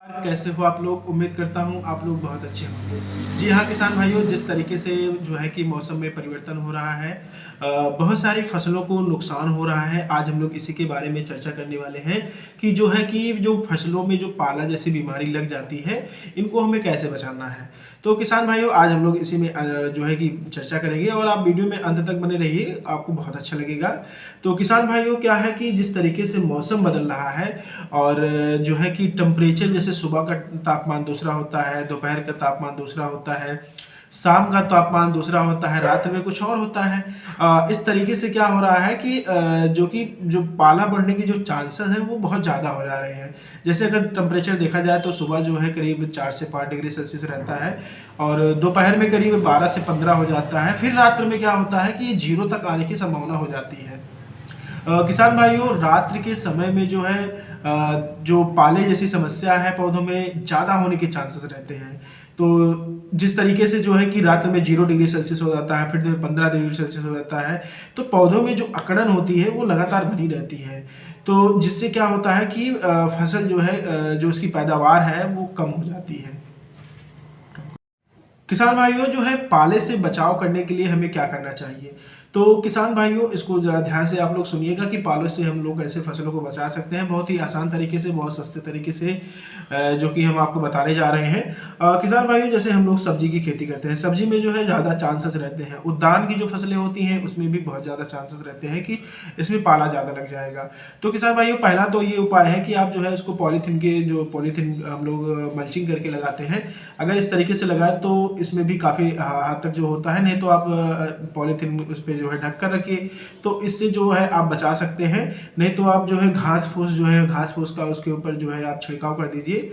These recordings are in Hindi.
कैसे हो आप लोग? उम्मीद करता हूँ आप लोग बहुत अच्छे होंगे। जी हाँ किसान भाइयों, जिस तरीके से जो है कि मौसम में परिवर्तन हो रहा है, बहुत सारी फसलों को नुकसान हो रहा है। आज हम लोग इसी के बारे में चर्चा करने वाले हैं कि जो फसलों में जो पाला जैसी बीमारी लग जाती है, इनको हमें कैसे बचाना है। तो किसान भाइयों, आज हम लोग इसी में जो है कि चर्चा करेंगे और आप वीडियो में अंत तक बने रहिए, आपको बहुत अच्छा लगेगा। तो किसान भाइयों, क्या है कि जिस तरीके से मौसम बदल रहा है और जो है कि टेम्परेचर, जैसे सुबह का तापमान दूसरा होता है, दोपहर का तापमान दूसरा होता है, शाम का तापमान दूसरा होता है, रात में कुछ और होता है। इस तरीके से क्या हो रहा है कि जो पाला बढ़ने के जो चांसेस हैं वो बहुत ज़्यादा हो जा रहे हैं। जैसे अगर टेम्परेचर देखा जाए तो सुबह जो है करीब 4 से 5 डिग्री सेल्सियस रहता है और दोपहर में करीब 12 से 15 हो जाता है। फिर रात में क्या होता है कि 0 तक आने की संभावना हो जाती है। किसान भाइयों, रात्रि के समय में जो है जो पाले जैसी समस्या है पौधों में ज़्यादा होने के चांसेस रहते हैं। तो जिस तरीके से जो है कि रात में 0 डिग्री सेल्सियस हो जाता है, फिर 15 डिग्री सेल्सियस हो जाता है, तो पौधों में जो अकड़न होती है वो लगातार बनी रहती है। तो जिससे क्या होता है कि फसल जो है जो उसकी पैदावार है वो कम हो जाती है। किसान भाइयों, जो है पाले से बचाव करने के लिए हमें क्या करना चाहिए। तो किसान भाइयों, इसको ज़रा ध्यान से आप लोग सुनिएगा कि पालों से हम लोग ऐसे फसलों को बचा सकते हैं बहुत ही आसान तरीके से, बहुत सस्ते तरीके से, जो कि हम आपको बताने जा रहे हैं। किसान भाइयों, जैसे हम लोग सब्जी की खेती करते हैं, सब्जी में जो है ज़्यादा चांसेस रहते हैं। उद्यान की जो फसलें होती हैं उसमें भी बहुत ज़्यादा चांसेस रहते हैं कि इसमें पाला ज़्यादा लग जाएगा। तो किसान भाइयों, पहला तो ये उपाय है कि आप जो है उसको पॉलीथीन हम लोग मल्चिंग करके लगाते हैं। अगर इस तरीके से लगाए तो इसमें भी काफ़ी हद तक जो होता है। नहीं तो आप पॉलीथीन उस पर जो है ढक कर रखिए, तो इससे जो है आप बचा सकते हैं। नहीं तो आप जो है घास फूस का उसके ऊपर जो है आप छिड़काव कर दीजिए,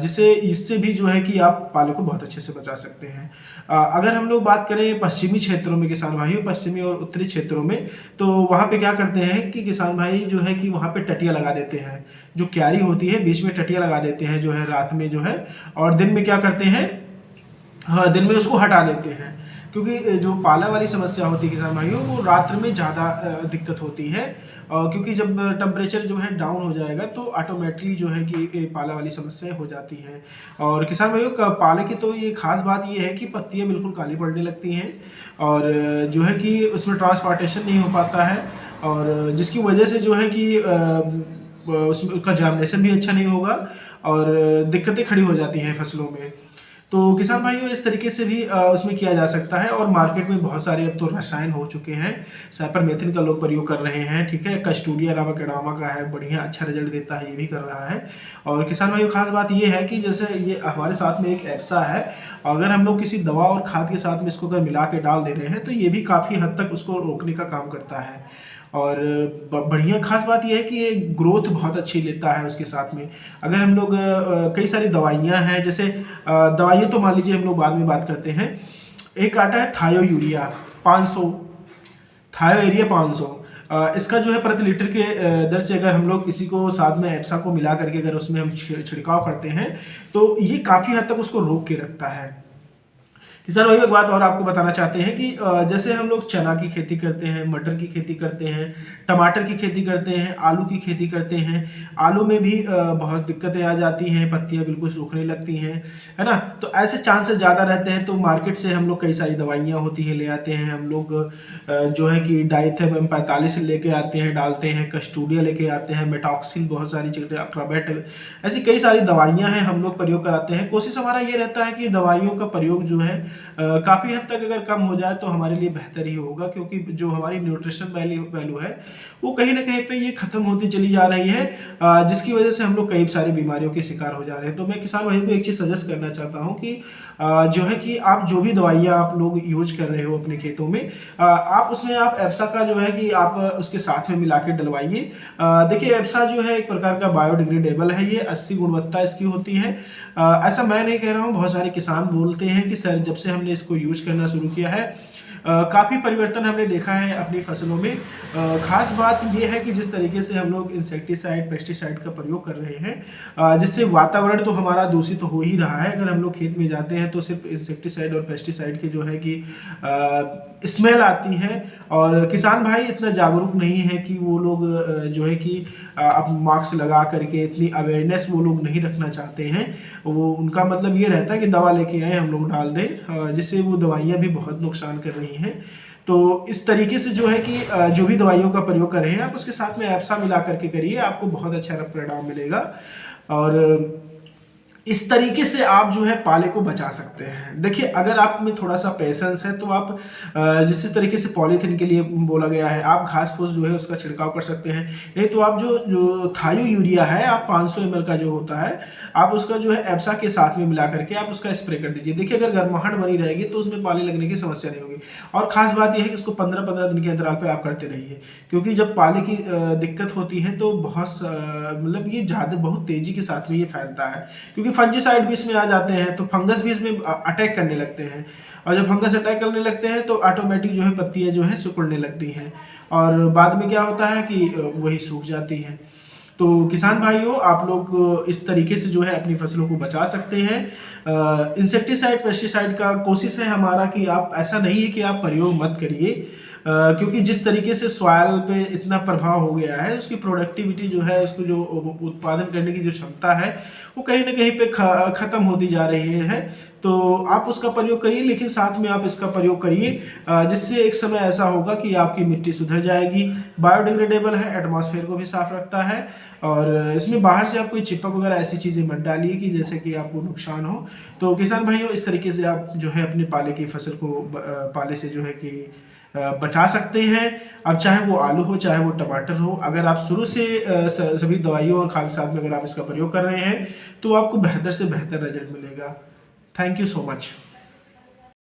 जिससे इससे भी जो है कि आप पाले को बहुत अच्छे से बचा सकते हैं। अगर हम लोग बात करें पश्चिमी क्षेत्रों में, किसान भाइयों, पश्चिमी और उत्तरी क्षेत्रों में, तो वहाँ पे क्या करते हैं कि किसान भाई जो है कि वहाँ पे टटिया लगा देते हैं। जो क्यारी होती है बीच में टटिया लगा देते हैं जो है रात में जो है, और दिन में क्या करते हैं, हाँ, दिन में उसको हटा देते हैं। क्योंकि जो पाला वाली समस्या होती है किसान भाइयों, वो रात्र में ज़्यादा दिक्कत होती है। क्योंकि जब टेम्परेचर जो है डाउन हो जाएगा तो ऑटोमेटिकली जो है कि पाला वाली समस्याएं हो जाती हैं। और किसान भाइयों का पाले की तो ये खास बात ये है कि पत्तियां बिल्कुल काली पड़ने लगती हैं और जो है कि उसमें ट्रांसपोर्टेशन नहीं हो पाता है, और जिसकी वजह से जो है कि उसमें उसका जर्मिनेशन भी अच्छा नहीं होगा और दिक्कतें खड़ी हो जाती हैं फसलों में। तो किसान भाइयों, इस तरीके से भी उसमें किया जा सकता है। और मार्केट में बहुत सारे अब तो रसायन हो चुके हैं, साइपरमेथ्रिन का लोग प्रयोग कर रहे हैं, ठीक है। कस्टोडिया नामक एडामा का है, बढ़िया अच्छा रिजल्ट देता है, ये भी कर रहा है। और किसान भाइयों, खास बात ये है कि जैसे ये हमारे साथ में एक एप्सा है, अगर हम लोग किसी दवा और खाद के साथ में इसको अगर मिला के डाल दे रहे हैं तो ये भी काफ़ी हद तक उसको रोकने का काम करता है। और बढ़िया खास बात यह है कि ये ग्रोथ बहुत अच्छी लेता है उसके साथ में। अगर हम लोग कई सारी दवाइयाँ हैं, जैसे दवाइयाँ तो मान लीजिए हम लोग बाद में बात करते हैं। एक आता है थायो यूरिया 500, थायो एरिया 500, इसका जो है प्रति लीटर के दर से अगर हम लोग किसी को साथ में एप्सा को मिला करके अगर उसमें हम छिड़काव करते हैं तो ये काफ़ी हद तक उसको रोक के रखता है। किसान भाई, एक बात और आपको बताना चाहते हैं कि जैसे हम लोग चना की खेती करते हैं, मटर की खेती करते हैं, टमाटर की खेती करते हैं, आलू की खेती करते हैं। आलू में भी बहुत दिक्कतें आ जाती हैं, पत्तियां बिल्कुल सूखने लगती हैं, है ना। तो ऐसे चांसेस ज़्यादा रहते हैं। तो मार्केट से हम लोग कई सारी दवाइयाँ होती हैं ले आते हैं हम लोग, जो है कि डाइथेम 45 लेके आते हैं, डालते हैं, कस्टोडिया लेके आते हैं, मेटॉक्सिल, बहुत सारी चीज़ें, अक्राबेट, ऐसी कई सारी दवाइयाँ हैं हम लोग प्रयोग कराते हैं। कोशिश हमारा ये रहता है कि दवाइयों का प्रयोग जो है काफ़ी हद तक अगर कम हो जाए तो हमारे लिए बेहतर ही होगा, क्योंकि जो हमारी न्यूट्रिशन वैल्यू है वो कहीं ना कहीं पे ये ख़त्म होती चली जा रही है, जिसकी वजह से हम लोग कई सारी बीमारियों के शिकार हो जा रहे हैं। तो मैं किसान भाइयों को एक चीज़ सजेस्ट करना चाहता हूँ कि जो है कि आप जो भी दवाइयाँ आप लोग यूज कर रहे हो अपने खेतों में, आप उसमें आप एप्सा का जो है कि आप उसके साथ में मिला के डलवाइए। देखिए, एप्सा जो है एक प्रकार का बायोडिग्रेडेबल है, ये 80 गुणवत्ता इसकी होती है। ऐसा मैं नहीं कह रहा हूँ, बहुत सारे किसान बोलते हैं कि सर जब से हमने इसको यूज करना शुरू किया है काफ़ी परिवर्तन हमने देखा है अपनी फसलों में। खास बात ये है कि जिस तरीके से हम लोग इंसेक्टिसाइड पेस्टिसाइड का प्रयोग कर रहे हैं, जिससे वातावरण तो हमारा दूषित तो हो ही रहा है। अगर हम लोग खेत में जाते हैं तो सिर्फ इंसेक्टिसाइड और पेस्टिसाइड की जो है कि स्मेल आती है, और किसान भाई इतना जागरूक नहीं है कि वो लोग जो है कि अब मास्क लगा करके इतनी अवेयरनेस वो लोग नहीं रखना चाहते हैं। वो उनका मतलब ये रहता है कि दवा लेके आए हम लोग डाल दें, जिससे वो दवाइयाँ भी बहुत नुकसान कर रही हैं। तो इस तरीके से जो है कि जो भी दवाइयों का प्रयोग कर रहे हैं आप उसके साथ में एप्सा मिला करके करिए, आपको बहुत अच्छा परिणाम मिलेगा। और इस तरीके से आप जो है पाले को बचा सकते हैं। देखिए, अगर आप में थोड़ा सा पेशेंस है तो आप जिस तरीके से पॉलीथीन के लिए बोला गया है, आप घास फूस जो है उसका छिड़काव कर सकते हैं। नहीं तो आप जो जो थायो यूरिया है, आप 500 ml का जो होता है, आप उसका जो है एप्सा के साथ में मिला करके आप उसका स्प्रे कर दीजिए। देखिए, अगर गर्माहट बनी रहेगी तो उसमें पाले लगने की समस्या नहीं होगी। और खास बात यह है कि इसको 15-15 दिन के अंतराल पे आप करते रहिए, क्योंकि जब पाले की दिक्कत होती है तो मतलब ये ज़्यादा बहुत तेज़ी के साथ में ये फैलता है, क्योंकि फंजीसाइड भी इसमें आ जाते हैं तो फंगस भी इसमें अटैक करने लगते हैं। और जब फंगस अटैक करने लगते हैं तो ऑटोमेटिक जो है पत्तियां जो है सिकुड़ने लगती हैं, और बाद में क्या होता है कि वही सूख जाती हैं। तो किसान भाइयों, आप लोग इस तरीके से जो है अपनी फसलों को बचा सकते हैं। इंसेक्टिसाइड पेस्टिसाइड का कोशिश है हमारा कि आप, ऐसा नहीं है कि आप प्रयोग मत करिए, क्योंकि जिस तरीके से सॉइल पे इतना प्रभाव हो गया है, उसकी प्रोडक्टिविटी जो है, उसको जो उत्पादन करने की जो क्षमता है वो कहीं ना कहीं पे ख़त्म होती जा रही है। तो आप उसका प्रयोग करिए, लेकिन साथ में आप इसका प्रयोग करिए, जिससे एक समय ऐसा होगा कि आपकी मिट्टी सुधर जाएगी। बायोडिग्रेडेबल है, एटमॉस्फेयर को भी साफ रखता है, और इसमें बाहर से आप कोई चिपक वगैरह ऐसी चीज़ें मत डालिए कि जैसे कि आपको नुकसान हो। तो किसान भाइयों, इस तरीके से आप जो है अपने पाले की फसल को पाले से जो है कि बचा सकते हैं। अब चाहे वो आलू हो, चाहे वो टमाटर हो, अगर आप शुरू से सभी दवाइयों और खाद साथ में अगर आप इसका प्रयोग कर रहे हैं तो आपको बेहतर से बेहतर रिजल्ट मिलेगा। Thank you so much.